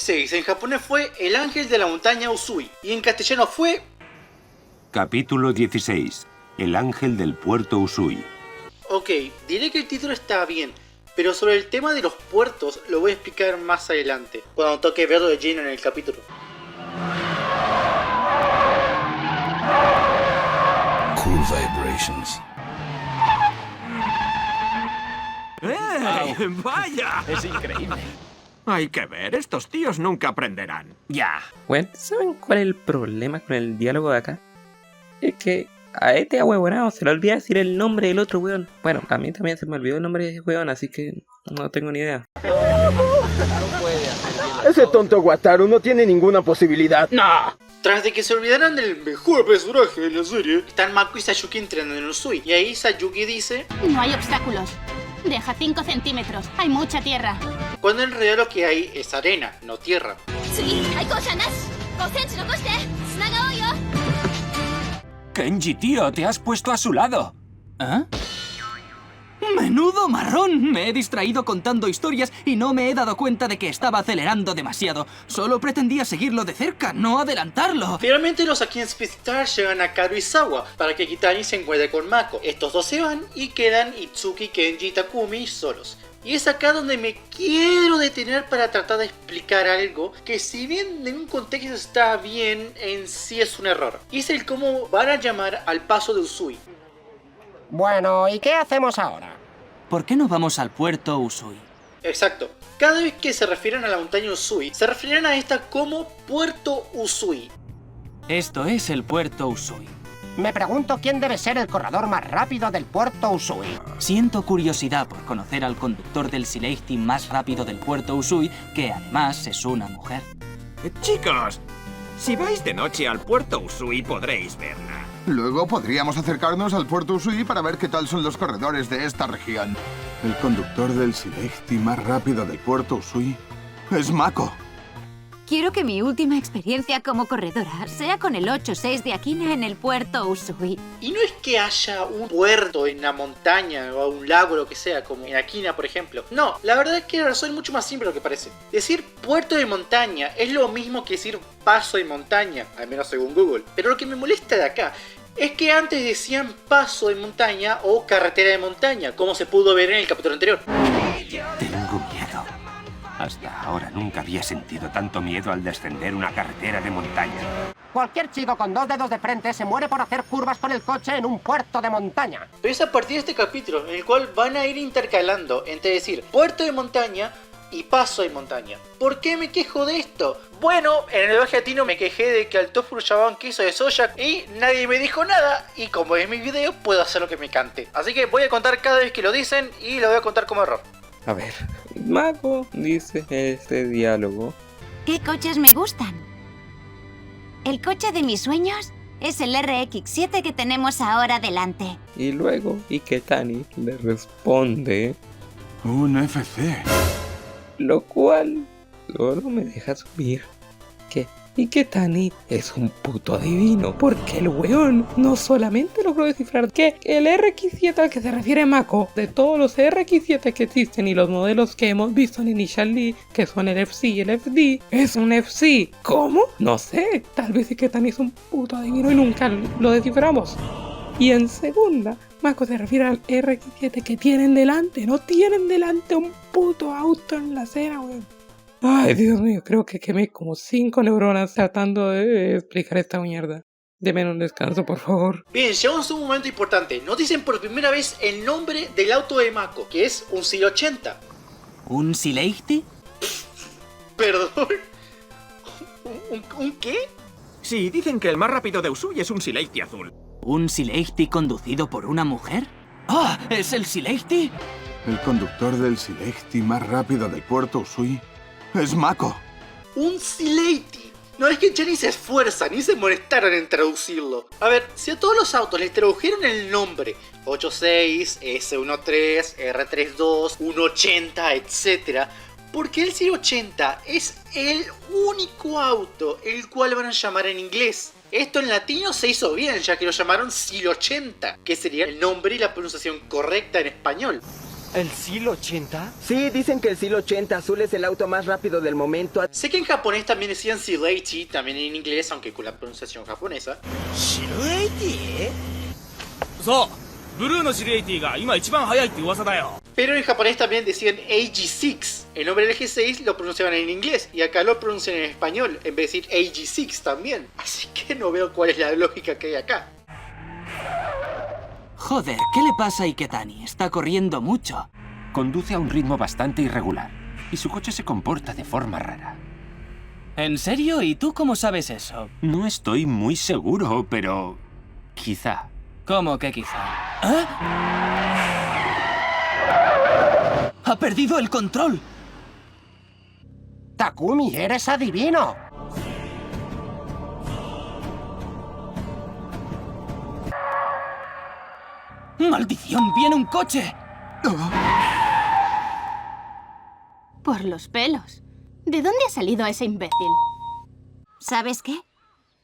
16 en japonés fue El ángel de la montaña Usui y en castellano fue... Capítulo 16. El ángel del puerto Usui. Ok, diré que el título está bien, pero sobre el tema de los puertos lo voy a explicar más adelante, cuando toque verlo de lleno en el capítulo. Cool vibrations. ¡Eh! ¡Vaya! Es increíble. Hay que ver, estos tíos nunca aprenderán. Ya. Bueno, ¿saben cuál es el problema con el diálogo de acá? Es que a este ahuevonado se le olvida decir el nombre del otro weón. Bueno, a mí también se me olvidó el nombre de ese weón, así que no tengo ni idea. Ese tonto Wataru no tiene ninguna posibilidad. ¡No! Tras de que se olvidaran del mejor personaje de la serie, están Mako y Sayuki entrenando en Usui, y ahí Sayuki dice: No hay obstáculos. Deja 5 centímetros. Hay mucha tierra. cuando en realidad lo que hay es arena, no tierra. Kenji, tío, te has puesto a su lado. ¿Ah? ¡Menudo marrón! Me he distraído contando historias y no me he dado cuenta de que estaba acelerando demasiado. Solo pretendía seguirlo de cerca, no adelantarlo. Finalmente los Akin Speed Stars llegan a Karuizawa para que Kitani se encuentre con Mako. Estos dos se van y quedan Itsuki, Kenji y Takumi solos. Y es acá donde me quiero detener para tratar de explicar algo que, si bien en un contexto está bien, en sí es un error. Y es el cómo van a llamar al paso de Usui. Bueno, ¿y qué hacemos ahora? ¿Por qué no vamos al puerto Usui? Exacto. Cada vez que se refieren a la montaña Usui, se refieren a esta como Puerto Usui. Esto es el puerto Usui. Me pregunto quién debe ser el corredor más rápido del puerto Usui. Siento curiosidad por conocer al conductor del Sileighty más rápido del puerto Usui, que además es una mujer. Chicos, si vais de noche al puerto Usui podréis verla. Luego podríamos acercarnos al puerto Usui para ver qué tal son los corredores de esta región. El conductor del Sileighty más rápido del puerto Usui es Mako. Quiero que mi última experiencia como corredora sea con el 8-6 de Akina en el puerto Usui. Y no es que haya un puerto en la montaña o un lago o lo que sea, como en Akina por ejemplo. No, la verdad es que la razón es mucho más simple de lo que parece. Decir puerto de montaña es lo mismo que decir paso de montaña, al menos según Google. Pero lo que me molesta de acá es que antes decían paso de montaña o carretera de montaña, como se pudo ver en el capítulo anterior. Tengo miedo. Hasta ahora nunca había sentido tanto miedo al descender una carretera de montaña. Cualquier chico con 2 dedos de frente se muere por hacer curvas con el coche en un puerto de montaña. Pero es a partir de este capítulo en el cual van a ir intercalando entre decir puerto de montaña y paso de montaña. ¿Por qué me quejo de esto? Bueno, en el viaje latino me quejé de que al tofu llamaban queso de soya y nadie me dijo nada, y como es mi video puedo hacer lo que me cante. Así que voy a contar cada vez que lo dicen y lo voy a contar como error. A ver, Mako dice este diálogo. ¿Qué coches me gustan? El coche de mis sueños es el RX-7 que tenemos ahora delante. Y luego Iketani le responde, Un FC. lo cual solo me deja subir que Iketani es un puto adivino, porque el weón no solamente logró descifrar que el RX-7 al que se refiere Mako, de todos los RX-7 que existen y los modelos que hemos visto en Initial D, que son el FC y el FD, es un FC. ¿Cómo? No sé, tal vez Iketani es un puto adivino y nunca lo desciframos. Y en segunda, Mako se refiere al RX-7 que tienen delante, no tienen delante un puto auto en la acera, weón. Ay, Dios mío, creo que quemé como 5 neuronas tratando de explicar esta mierda. Deme un descanso, por favor. Bien, llegamos a un momento importante. Nos dicen por primera vez el nombre del auto de Mako, que es un Sil 80. ¿Un Sileighty? Perdón. ¿Un qué? Sí, dicen que el más rápido de Usui es un Sileighty azul. ¿Un Sileighty conducido por una mujer? ¡Ah! ¿Es el Sileighty? El conductor del Sileighty más rápido del puerto Usui es Mako. Un Sileighty. No es que ya ni se esfuerzan ni se molestaron en traducirlo. A ver, si a todos los autos les tradujeron el nombre 86, S13, R32, 180, etc., porque el Sil 80 es el único auto el cual van a llamar en inglés. Esto en latino se hizo bien, ya que lo llamaron Sil 80, que sería el nombre y la pronunciación correcta en español. ¿El SEAL 80? Sí, dicen que el SEAL 80 azul es el auto más rápido del momento. Sé que en japonés también decían SEAL 80, también en inglés, aunque con la pronunciación japonesa. ¿SEAL 80? ¡Sí! Blue no SEAL 80 が今一番速いって噂だよ. Pero en japonés también decían AG6. El nombre del G6 lo pronunciaban en inglés y acá lo pronuncian en español en vez de decir AG6 también. Así que no veo cuál es la lógica que hay acá. Joder, ¿qué le pasa a Iketani? Está corriendo mucho. Conduce a un ritmo bastante irregular y su coche se comporta de forma rara. ¿En serio? ¿Y tú cómo sabes eso? No estoy muy seguro, pero... quizá. ¿Cómo que quizá? ¿Eh? ¡Ha perdido el control! Takumi, eres adivino. ¡Maldición! ¡Viene un coche! Por los pelos. ¿De dónde ha salido ese imbécil? ¿Sabes qué?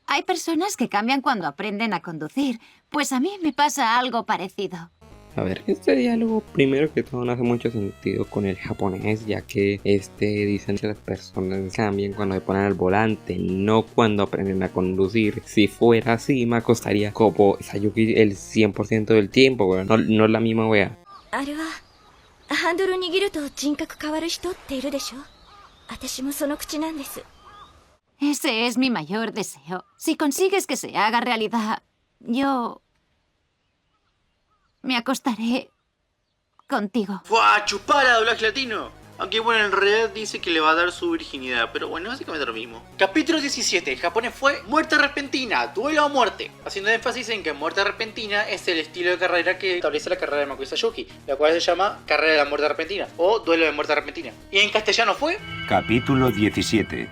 Hay personas que cambian cuando aprenden a conducir. Pues a mí me pasa algo parecido. A ver, este diálogo primero que todo no hace mucho sentido con el japonés, ya que dicen que las personas cambian cuando se ponen al volante, no cuando aprenden a conducir. Si fuera así, me acostaría como Sayuki el 100% del tiempo, weón. No es la misma wea. Ese es mi mayor deseo. Si consigues que se haga realidad, yo... me acostaré contigo. ¡Fua! ¡Chupala, doblaje latino! Aunque bueno, en realidad dice que le va a dar su virginidad, pero bueno, básicamente lo mismo. Capítulo 17, en japonés fue Muerte Repentina, Duelo a Muerte. Haciendo énfasis en que Muerte Repentina es el estilo de carrera que establece la carrera de Makoto Sayuki, la cual se llama Carrera de la Muerte Repentina o Duelo de Muerte Repentina. Y en castellano fue... Capítulo 17,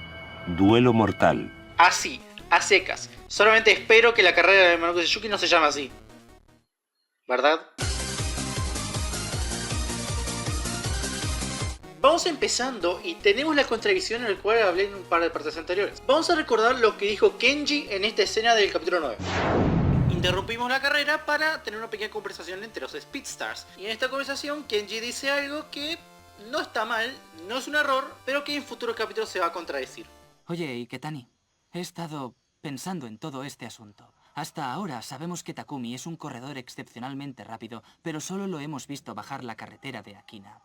Duelo Mortal. Así, a secas. Solamente espero que la carrera de Makoto Sayuki no se llame así. ¿Verdad? Vamos empezando y tenemos la contradicción en la cual hablé en un par de partes anteriores. Vamos a recordar lo que dijo Kenji en esta escena del capítulo 9. Interrumpimos la carrera para tener una pequeña conversación entre los Speedstars. Y en esta conversación Kenji dice algo que no está mal, no es un error, pero que en futuros capítulos se va a contradecir. Oye, Iketani, he estado pensando en todo este asunto. Hasta ahora sabemos que Takumi es un corredor excepcionalmente rápido, pero solo lo hemos visto bajar la carretera de Akina.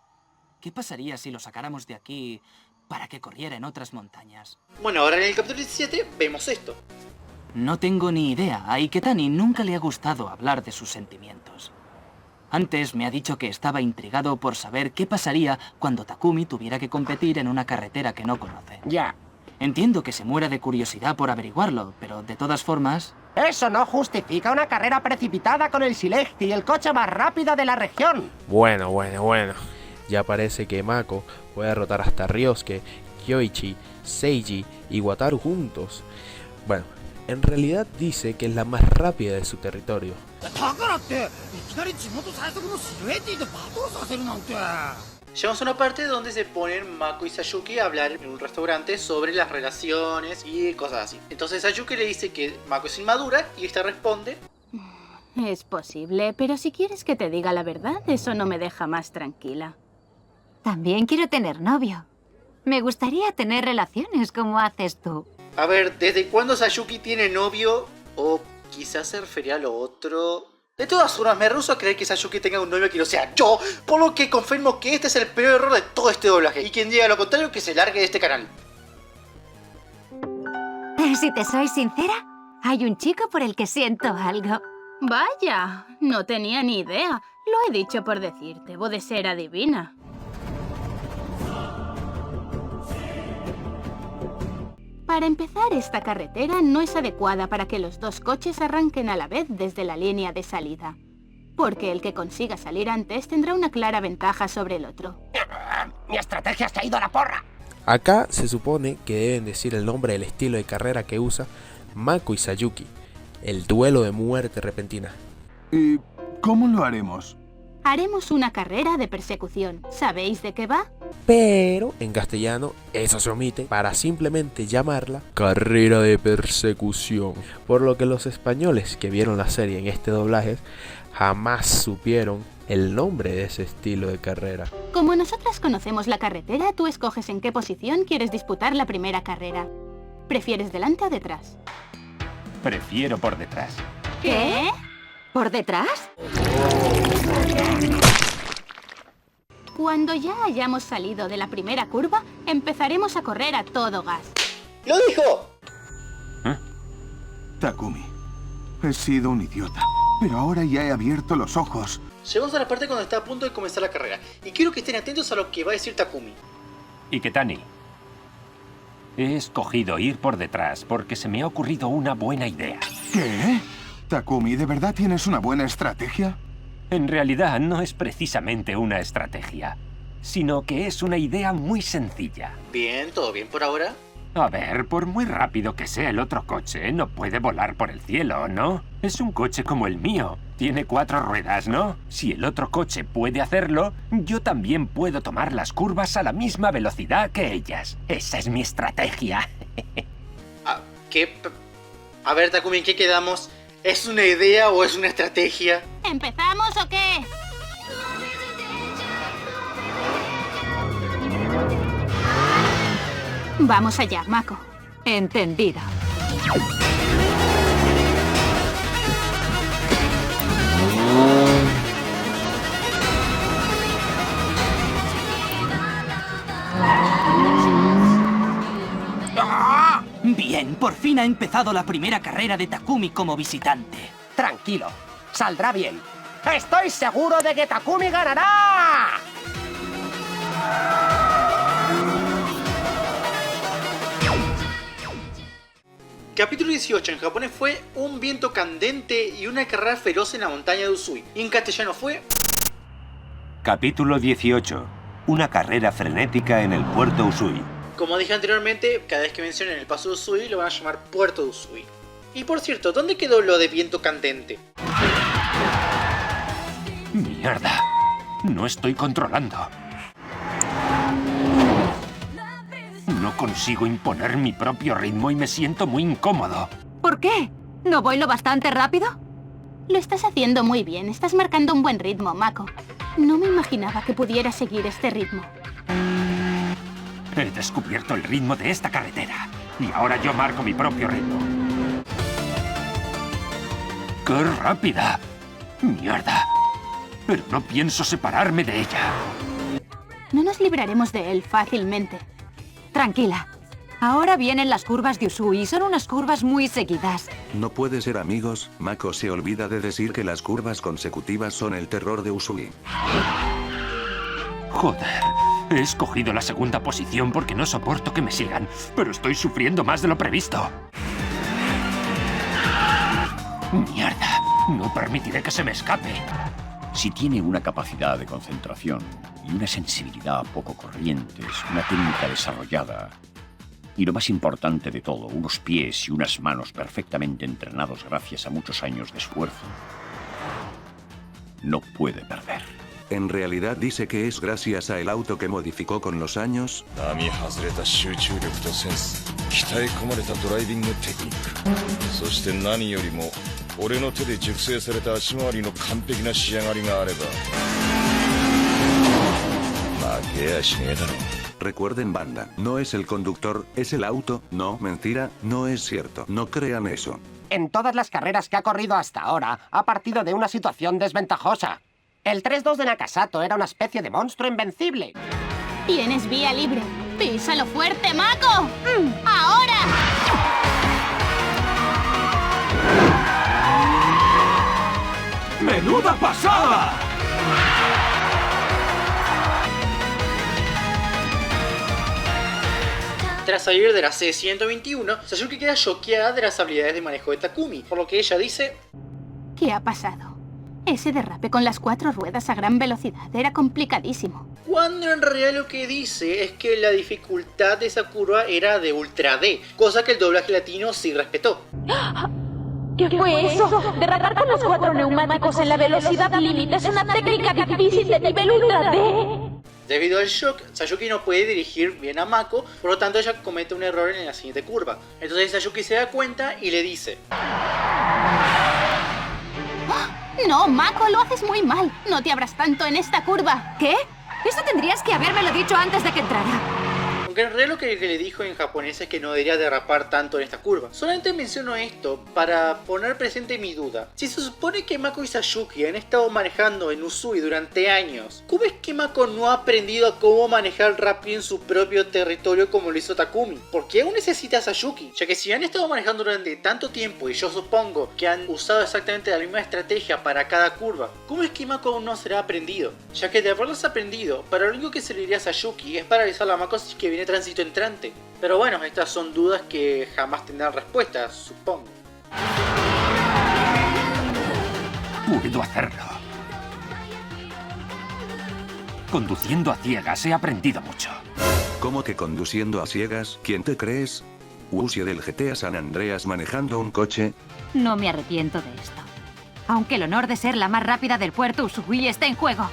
¿Qué pasaría si lo sacáramos de aquí para que corriera en otras montañas? Bueno, ahora en el capítulo 17 vemos esto. No tengo ni idea. A Iketani nunca le ha gustado hablar de sus sentimientos. Antes me ha dicho que estaba intrigado por saber qué pasaría cuando Takumi tuviera que competir en una carretera que no conoce. Ya. Entiendo que se muera de curiosidad por averiguarlo, pero de todas formas... Eso no justifica una carrera precipitada con el Silegti, el coche más rápido de la región. Bueno. Ya parece que Mako puede derrotar hasta Ryosuke, Kyoichi, Seiji y Wataru juntos. Bueno, en realidad dice que es la más rápida de su territorio. Llegamos a una parte donde se ponen Mako y Sayuki a hablar en un restaurante sobre las relaciones y cosas así. Entonces Sayuki le dice que Mako es inmadura y esta responde: es posible, pero si quieres que te diga la verdad, eso no me deja más tranquila. También quiero tener novio. Me gustaría tener relaciones como haces tú. A ver, ¿desde cuándo Sayuki tiene novio? O quizás se refería a lo otro. De todas formas, me rehúso a creer que Sayuki tenga un novio que no sea yo, por lo que confirmo que este es el peor error de todo este doblaje. Y quien diga lo contrario, que se largue de este canal. Si te soy sincera, hay un chico por el que siento algo. Vaya, no tenía ni idea. Lo he dicho por decir, debo de ser adivina. Para empezar, esta carretera no es adecuada para que los dos coches arranquen a la vez desde la línea de salida. Porque el que consiga salir antes tendrá una clara ventaja sobre el otro. ¡Mi estrategia se ha ido a la porra! Acá se supone que deben decir el nombre del estilo de carrera que usa Mako y Sayuki. El duelo de muerte repentina. ¿Y cómo lo haremos? Haremos una carrera de persecución. ¿Sabéis de qué va? pero en castellano eso se omite para simplemente llamarla carrera de persecución, por lo que los españoles que vieron la serie en este doblaje jamás supieron el nombre de ese estilo de carrera. Como nosotras conocemos la carretera, tú escoges en qué posición quieres disputar la primera carrera. ¿Prefieres delante o detrás? Prefiero por detrás. ¿Qué? ¿Por detrás? Cuando ya hayamos salido de la primera curva, empezaremos a correr a todo gas. ¡Lo dijo! Takumi, he sido un idiota, pero ahora ya he abierto los ojos. Llegamos a la parte cuando está a punto de comenzar la carrera, y quiero que estén atentos a lo que va a decir Takumi. Iketani, he escogido ir por detrás porque se me ha ocurrido una buena idea. ¿Qué? Takumi, ¿de verdad tienes una buena estrategia? En realidad no es precisamente una estrategia, sino que es una idea muy sencilla. Bien, ¿todo bien por ahora? A ver, por muy rápido que sea el otro coche, no puede volar por el cielo, ¿no? Es un coche como el mío. Tiene 4 ruedas, ¿no? Si el otro coche puede hacerlo, yo también puedo tomar las curvas a la misma velocidad que ellas. Esa es mi estrategia. ¿Qué? A ver, Takumi, ¿en qué quedamos? ¿Es una idea o es una estrategia? ¿Empezamos o qué? Vamos allá, Mako. Entendido. Bien, por fin ha empezado la primera carrera de Takumi como visitante. Tranquilo, saldrá bien. ¡Estoy seguro de que Takumi ganará! Capítulo 18 en japonés fue un viento candente y una carrera feroz en la montaña de Usui. Y en castellano fue... Capítulo 18. Una carrera frenética en el puerto Usui. Como dije anteriormente, cada vez que mencionen el paso de Usui lo van a llamar puerto de Usui. Y por cierto, ¿dónde quedó lo de viento candente? ¡Mierda! No estoy controlando. No consigo imponer mi propio ritmo y me siento muy incómodo. ¿Por qué? ¿No voy lo bastante rápido? Lo estás haciendo muy bien, estás marcando un buen ritmo, Mako. No me imaginaba que pudieras seguir este ritmo. He descubierto el ritmo de esta carretera y ahora yo marco mi propio ritmo. ¡Qué rápida! ¡Mierda! Pero no pienso separarme de ella. No nos libraremos de él fácilmente. Tranquila. Ahora vienen las curvas de Usui y son unas curvas muy seguidas. No puede ser, amigos. Mako se olvida de decir que las curvas consecutivas son el terror de Usui. Joder, he escogido la segunda posición porque no soporto que me sigan, pero estoy sufriendo más de lo previsto. ¡Mierda! No permitiré que se me escape. Si tiene una capacidad de concentración y una sensibilidad poco corrientes, una técnica desarrollada y, lo más importante de todo, unos pies y unas manos perfectamente entrenados gracias a muchos años de esfuerzo, no puede perder. En realidad dice que es gracias al auto que modificó con los años. Recuerden, banda, no es el conductor, es el auto. No, mentira, no es cierto. No crean eso. En todas las carreras que ha corrido hasta ahora, ha partido de una situación desventajosa. El 3-2 de Nakasato era una especie de monstruo invencible. Tienes vía libre. ¡Písalo fuerte, Mako! ¡Ahora! ¡Menuda pasada! Tras salir de la C-121, Sayuki queda choqueada de las habilidades de manejo de Takumi, por lo que ella dice... ¿Qué ha pasado? Ese derrape con las 4 ruedas a gran velocidad era complicadísimo. Cuando en realidad lo que dice es que la dificultad de esa curva era de Ultra D, cosa que el doblaje latino sí respetó. ¿Qué fue eso? Derrapar con los 4 neumáticos en la velocidad límite es una técnica difícil de nivel Ultra D. Debido al shock, Sayuki no puede dirigir bien a Mako, por lo tanto ella comete un error en la siguiente curva. Entonces Sayuki se da cuenta y le dice: No, Mako, lo haces muy mal. No te abras tanto en esta curva. ¿Qué? Eso tendrías que habérmelo dicho antes de que entrara. Aunque en realidad lo que le dijo en japonés es que no debería derrapar tanto en esta curva. Solamente menciono esto para poner presente mi duda. Si se supone que Mako y Sayuki han estado manejando en Usui durante años, ¿cómo es que Mako no ha aprendido a cómo manejar rápido en su propio territorio como lo hizo Takumi? ¿Por qué aún necesita a Sayuki? Ya que si han estado manejando durante tanto tiempo y yo supongo que han usado exactamente la misma estrategia para cada curva, ¿cómo es que Mako aún no será aprendido? Ya que de haberlos aprendido, para lo único que se le iría a Sayuki es paralizar a Mako si que viene tránsito entrante. Pero bueno, estas son dudas que jamás tendrán respuesta, supongo. Puedo hacerlo. Conduciendo a ciegas he aprendido mucho. ¿Cómo que conduciendo a ciegas? ¿Quién te crees? ¿Usie del GTA San Andreas manejando un coche? No me arrepiento de esto. Aunque el honor de ser la más rápida del puerto Usui está en juego.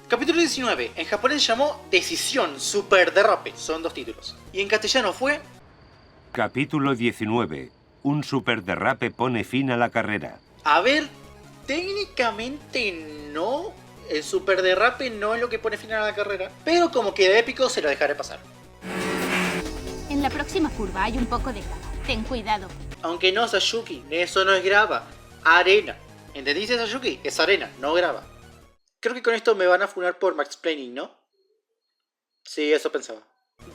Capítulo 19. En japonés se llamó Decisión Super Derrape. Son 2 títulos. Y en castellano fue... Capítulo 19. Un superderrape pone fin a la carrera. A ver, técnicamente no. El super derrape no es lo que pone fin a la carrera. Pero como queda épico, se lo dejaré pasar. En la próxima curva hay un poco de grava. Ten cuidado. Aunque no, Sayuki, eso no es grava. Arena. ¿Entendiste, Sayuki? Es arena, no grava. Creo que con esto me van a funar por mansplaining, ¿no? Sí, eso pensaba.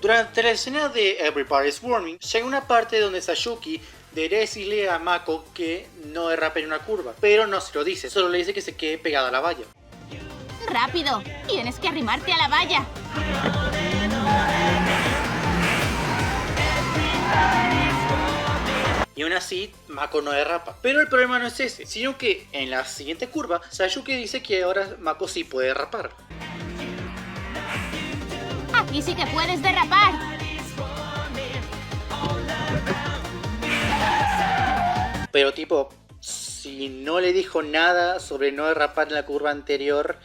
Durante la escena de Everybody's Warming, llega una parte donde Sayuki debería decirle a Mako que no derrape en una curva, pero no se lo dice, solo le dice que se quede pegado a la valla. ¡Rápido! Tienes que arrimarte a la valla. Y aún así, Mako no derrapa. Pero el problema no es ese, sino que en la siguiente curva, Sayuki dice que ahora Mako sí puede derrapar. Aquí sí que puedes derrapar. Pero tipo, si no le dijo nada sobre no derrapar en la curva anterior,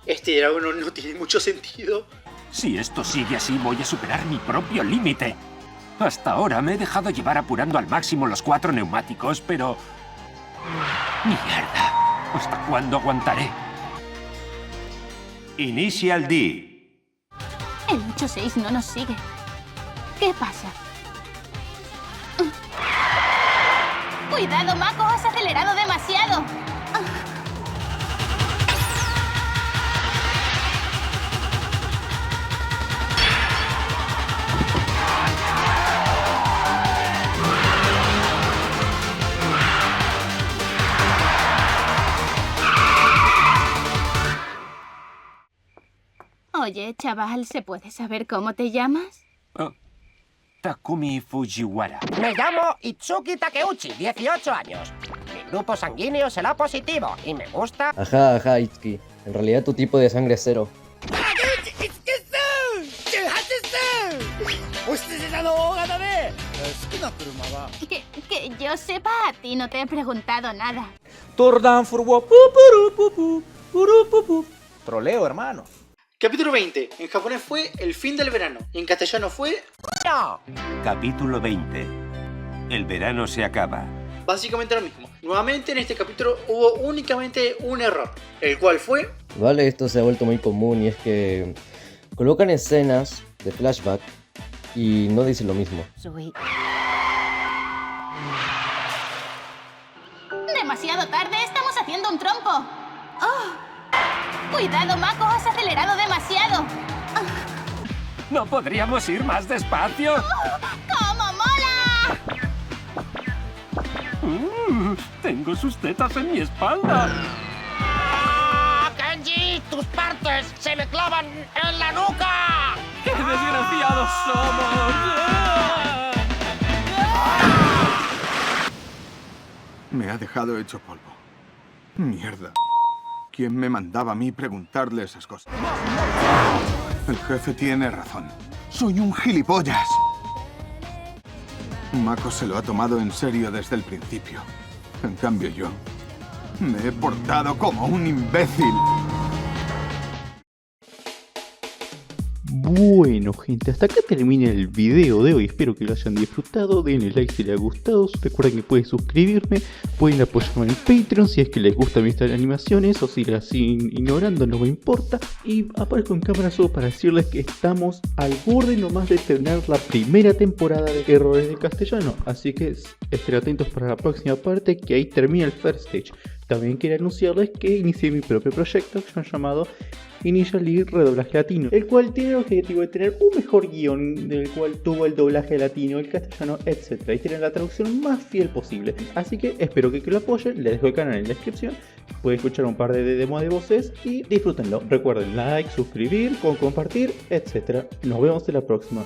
este diálogo no tiene mucho sentido. Si esto sigue así, voy a superar mi propio límite. Hasta ahora me he dejado llevar apurando al máximo los 4 neumáticos, pero... ¡Mierda! ¿Hasta cuándo aguantaré? Initial D. El 8-6 no nos sigue. ¿Qué pasa? ¡Cuidado, Mako! ¡Has acelerado demasiado! Oye, chaval, ¿se puede saber cómo te llamas? Takumi Fujiwara. Me llamo Itsuki Takeuchi, 18 años. Mi grupo sanguíneo es el A positivo y me gusta... Ajá, Itsuki. En realidad tu tipo de sangre es 0. Que yo sepa, a ti no te he preguntado nada. Troleo, hermano. Capítulo 20. En japonés fue El fin del verano. Y en castellano fue... Capítulo 20. El verano se acaba. Básicamente lo mismo. Nuevamente en este capítulo hubo únicamente un error, el cual fue... Vale, esto se ha vuelto muy común y es que colocan escenas de flashback y no dicen lo mismo. Demasiado tarde, estamos haciendo un trompo. ¡Cuidado, Mako! ¡Has acelerado demasiado! ¿No podríamos ir más despacio? ¡Cómo mola! Tengo sus tetas en mi espalda. ¡Kenji! ¡Tus partes se me clavan en la nuca! ¡Qué desgraciados somos! Me ha dejado hecho polvo. Mierda. ¿Quién me mandaba a mí preguntarle esas cosas? El jefe tiene razón. Soy un gilipollas. Mako se lo ha tomado en serio desde el principio. En cambio yo me he portado como un imbécil. Bueno gente, hasta acá termina el video de hoy, espero que lo hayan disfrutado, denle like si les ha gustado, recuerden que pueden suscribirme, pueden apoyarme en Patreon si es que les gustan mis animaciones o si las ignorando no me importa, y aparezco en cámara solo para decirles que estamos al borde nomás de terminar la primera temporada de Errores de Castellano, así que estén atentos para la próxima parte que ahí termina el first stage. También quiero anunciarles que inicié mi propio proyecto llamado Initial League Redoblaje Latino, el cual tiene el objetivo de tener un mejor guión del cual tuvo el doblaje latino, el castellano, etc. y tener la traducción más fiel posible. Así que espero que lo apoyen, les dejo el canal en la descripción, pueden escuchar un par de demos de voces y disfrútenlo. Recuerden like, suscribir, compartir, etc. Nos vemos en la próxima.